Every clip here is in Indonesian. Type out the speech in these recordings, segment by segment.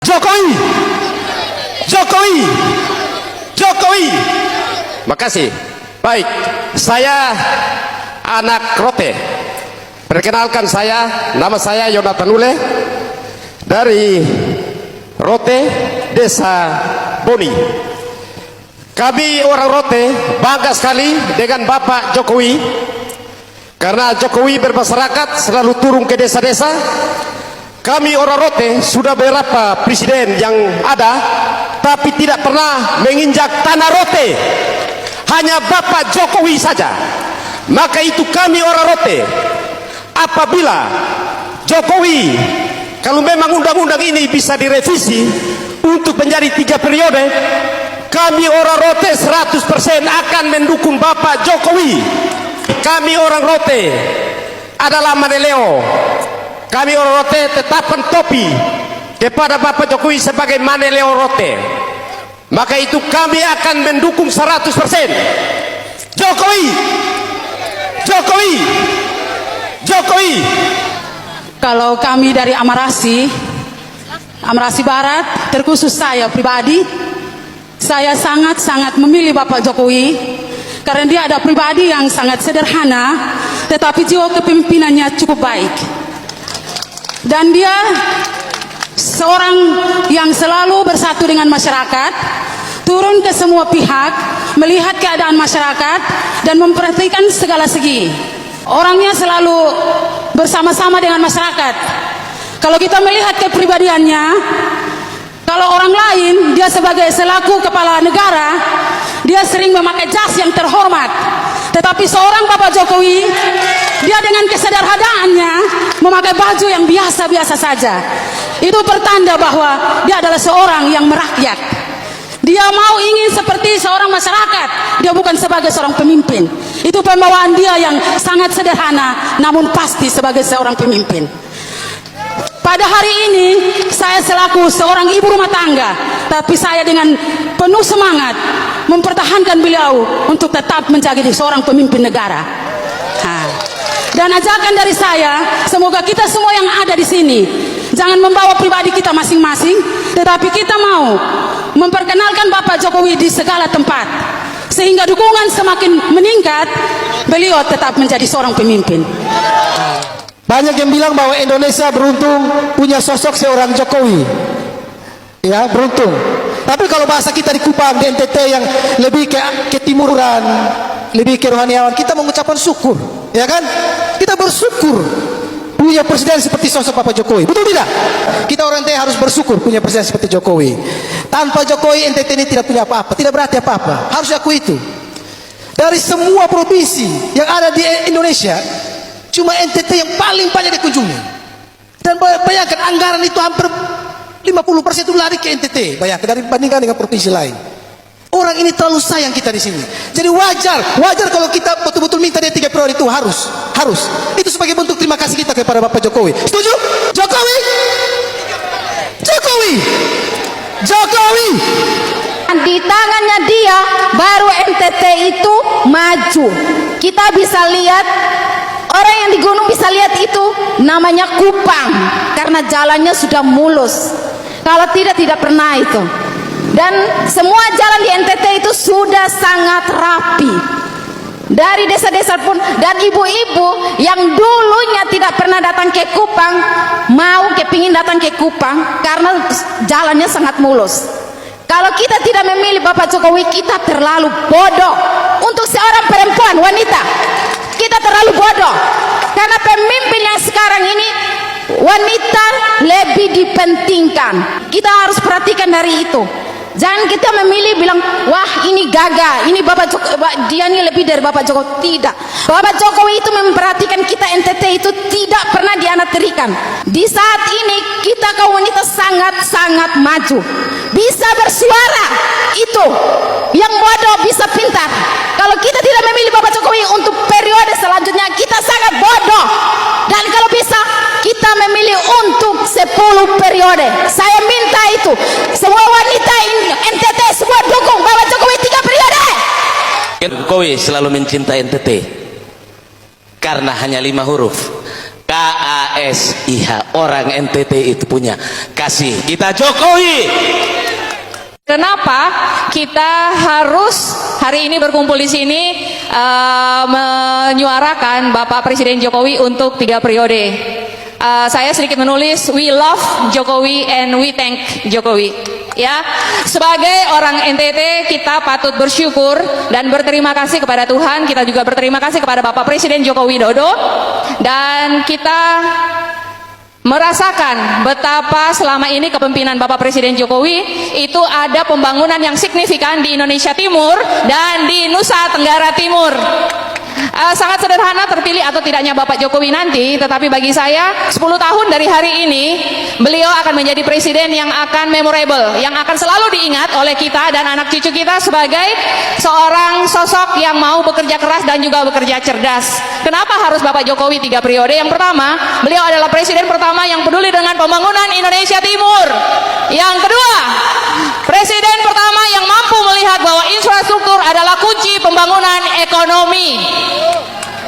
Jokowi, Jokowi, Jokowi. Makasih. Baik, saya anak Rote. Perkenalkan nama saya Yonatan Ule dari Rote, Desa Boni. Kami orang Rote bangga sekali dengan Bapak Jokowi, karena Jokowi bermasyarakat selalu turun ke desa-desa. Kami orang Rote sudah beberapa presiden yang ada, tapi tidak pernah menginjak tanah Rote, hanya Bapak Jokowi saja. Maka itu kami orang Rote, apabila Jokowi, kalau memang undang-undang ini bisa direvisi untuk menjadi 3 periode, kami orang Rote 100% akan mendukung Bapak Jokowi. Kami orang Rote adalah Maneleo. Kami orang Rote tetapkan topi kepada Bapak Jokowi sebagai Maneleo Rote. Maka itu kami akan mendukung 100%. Jokowi, Jokowi, Jokowi. Kalau kami dari Amarasi Barat, terkhusus saya pribadi, saya sangat-sangat memilih Bapak Jokowi karena dia ada pribadi yang sangat sederhana, tetapi jiwa kepemimpinannya cukup baik. Dan dia seorang yang selalu bersatu dengan masyarakat, turun ke semua pihak, melihat keadaan masyarakat dan memperhatikan segala segi. Orangnya selalu bersama-sama dengan masyarakat. Kalau kita melihat kepribadiannya, kalau orang lain, dia sebagai selaku kepala negara, dia sering memakai jas yang terhormat. Tetapi seorang Bapak Jokowi, dia dengan kesederhanaannya memakai baju yang biasa-biasa saja. Itu pertanda bahwa dia adalah seorang yang merakyat. Dia mau ingin seperti seorang masyarakat, dia bukan sebagai seorang pemimpin. Itu pembawaan dia yang sangat sederhana, namun pasti sebagai seorang pemimpin. Pada hari ini, saya selaku seorang ibu rumah tangga, tapi saya dengan penuh semangat mempertahankan beliau untuk tetap menjadi seorang pemimpin negara. Dan ajakan dari saya, semoga kita semua yang ada di sini jangan membawa pribadi kita masing-masing, tetapi kita mau memperkenalkan Bapak Jokowi di segala tempat, sehingga dukungan semakin meningkat, beliau tetap menjadi seorang pemimpin. Banyak yang bilang bahwa Indonesia beruntung punya sosok seorang Jokowi. Ya, beruntung. Tapi kalau bahasa kita di Kupang, di NTT yang lebih ke timuran, lebih ke rohaniawan, kita mengucapkan syukur, ya kan? Kita bersyukur punya presiden seperti sosok Bapak Jokowi. Betul tidak? Kita orang NTT harus bersyukur punya presiden seperti Jokowi. Tanpa Jokowi, NTT ini tidak punya apa-apa, tidak berarti apa-apa. Harus akui itu. Dari semua provinsi yang ada di Indonesia, cuma NTT yang paling banyak dikunjungi. Dan bayangkan anggaran itu hampir 50% itu lari ke NTT. Bayangkan dibandingkan dengan provinsi lain. Orang ini terlalu sayang kita di sini. Jadi wajar kalau kita betul-betul minta dia 3 periode itu harus. Itu sebagai bentuk terima kasih kita kepada Bapak Jokowi. Setuju? Jokowi, Jokowi, Jokowi. Di tangannya dia baru NTT itu maju. Kita bisa lihat, orang yang di gunung bisa lihat itu namanya Kupang, karena jalannya sudah mulus. Kalau tidak pernah itu. Dan semua jalan di NTT itu sudah sangat rapi. Dari desa-desa pun, dan ibu-ibu yang dulunya tidak pernah datang ke Kupang, mau kepingin datang ke Kupang karena jalannya sangat mulus. Kalau kita tidak memilih Bapak Jokowi, kita terlalu bodoh. Untuk seorang perempuan, wanita, kita terlalu bodoh. Karena pemimpin yang sekarang ini, wanita lebih dipentingkan. Kita harus perhatikan dari itu. Jangan kita memilih bilang, wah ini gagah, ini Bapak Jokowi, dia ini lebih dari Bapak Jokowi. Tidak. Bapak Jokowi itu memperhatikan kita, NTT itu tidak pernah dianaterikan. Di saat ini kita kaum wanita sangat-sangat maju, bisa bersuara. Itu yang bodoh bisa pintar. Kalau kita tidak memilih Bapak Jokowi untuk periode selanjutnya, kita sangat bodoh. Dan kalau bisa kita memilih untuk 10 periode. Saya minta itu semua wanita NTT semua dukung Bapak Jokowi 3 periode. Jokowi selalu mencintai NTT karena hanya 5 huruf, KAN KSIH, orang NTT itu punya. Kasih kita Jokowi. Kenapa kita harus hari ini berkumpul di sini menyuarakan Bapak Presiden Jokowi untuk 3 periode? Saya sedikit menulis, we love Jokowi and we thank Jokowi. Ya, sebagai orang NTT kita patut bersyukur dan berterima kasih kepada Tuhan. Kita juga berterima kasih kepada Bapak Presiden Joko Widodo, dan kita merasakan betapa selama ini kepemimpinan Bapak Presiden Jokowi itu ada pembangunan yang signifikan di Indonesia Timur dan di Nusa Tenggara Timur. Sangat sederhana terpilih atau tidaknya Bapak Jokowi nanti, tetapi bagi saya 10 tahun dari hari ini beliau akan menjadi presiden yang akan memorable, yang akan selalu diingat oleh kita dan anak cucu kita sebagai seorang sosok yang mau bekerja keras dan juga bekerja cerdas. Kenapa harus Bapak Jokowi 3 periode? Yang pertama, beliau adalah presiden pertama yang peduli dengan pembangunan Indonesia Timur. Yang kedua, presiden pertama yang mampu melihat bahwa infrastruktur adalah kunci pembangunan ekonomi.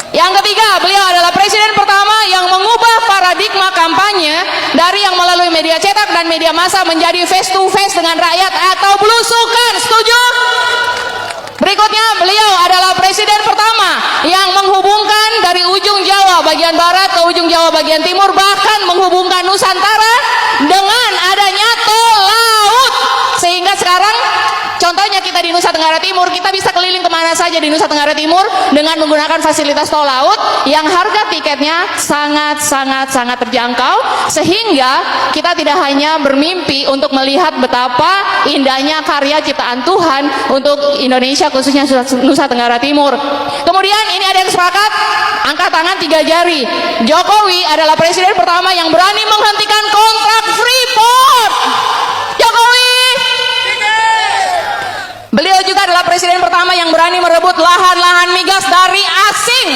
Yang ketiga, beliau adalah presiden pertama yang mengubah paradigma kampanye dari yang melalui media cetak dan media massa menjadi face to face dengan rakyat atau belusukan. Setuju? Berikutnya, beliau adalah presiden pertama yang menghubungkan dari ujung Jawa bagian barat ke ujung Jawa bagian timur, bahkan menghubungkan Nusantara dengan adanya tol laut. Sehingga sekarang contohnya kita di Nusa Tenggara Timur, kita bisa keliling kemana saja di Nusa Tenggara Timur dengan menggunakan fasilitas tol laut yang harga tiketnya sangat terjangkau, sehingga kita tidak hanya bermimpi untuk melihat betapa indahnya karya ciptaan Tuhan untuk Indonesia, khususnya Nusa Tenggara Timur. Kemudian ini ada yang sepakat, angkat tangan 3 jari. Jokowi adalah presiden pertama yang berani menghentikan kontrak Freeport. Jokowi. Beliau juga adalah presiden pertama yang berani merebut lahan-lahan migas dari asing.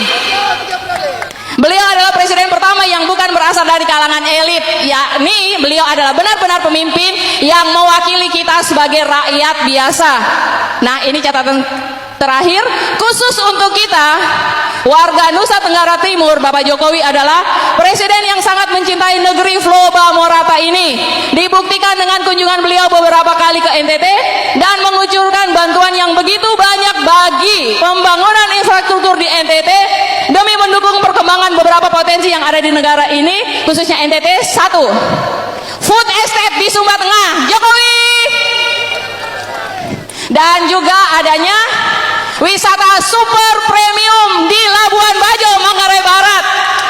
Beliau adalah presiden pertama yang bukan berasal dari kalangan elit, yakni beliau adalah benar-benar pemimpin yang mewakili kita sebagai rakyat biasa. Nah, ini catatan terakhir khusus untuk kita warga Nusa Tenggara Timur. Bapak Jokowi adalah presiden yang sangat mencintai negeri Floba Morata ini. Dibuktikan dengan kunjungan beliau beberapa kali ke NTT dan mengucurkan bantuan yang begitu banyak bagi pembangunan infrastruktur di NTT demi mendukung perkembangan beberapa potensi yang ada di negara ini, khususnya NTT. 1, food estate di Sumba Tengah, Jokowi. Dan juga adanya wisata super premium di Labuan Bajo, Manggarai Barat,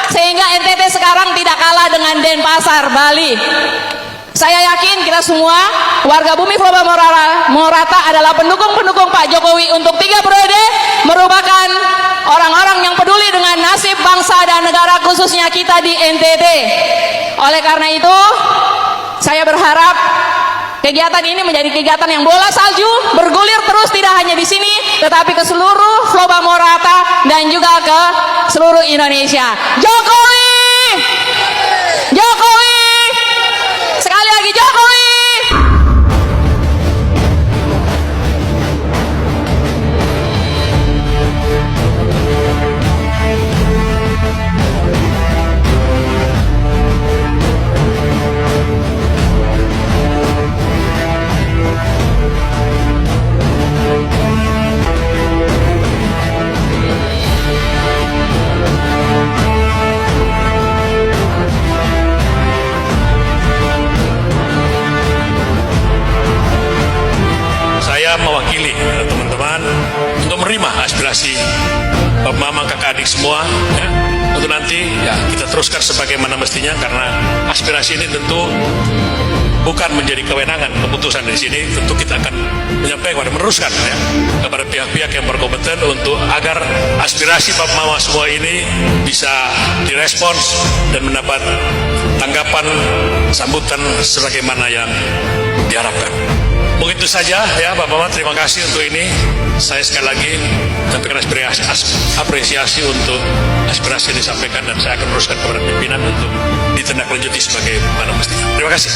sehingga NTT sekarang tidak kalah dengan Denpasar, Bali. Saya yakin kita semua warga bumi Floba Morata adalah pendukung-pendukung Pak Jokowi untuk 3 periode, merupakan orang-orang yang peduli dengan nasib bangsa dan negara, khususnya kita di NTT. Oleh karena itu, saya berharap kegiatan ini menjadi kegiatan yang bola salju, bergulir terus tidak hanya di sini, tetapi ke seluruh Floba Morata dan juga ke seluruh Indonesia. Jokowi! Jokowi! Sekali lagi Jokowi! Mewakili teman-teman untuk menerima aspirasi mama kakak adik semua ya, untuk nanti ya kita teruskan sebagaimana mestinya, karena aspirasi ini tentu bukan menjadi kewenangan keputusan di sini. Tentu kita akan menyampaikan, meneruskan ya, kepada pihak-pihak yang berkompeten untuk agar aspirasi bapak mama semua ini bisa direspons dan mendapat tanggapan sambutan sebagaimana yang diharapkan. Mungkin itu saja ya Bapak Mama, terima kasih untuk ini. Saya sekali lagi sampaikan apresiasi untuk aspirasi yang disampaikan, dan saya akan teruskan kepada pimpinan untuk ditindaklanjuti sebagai mana mestinya. Terima kasih.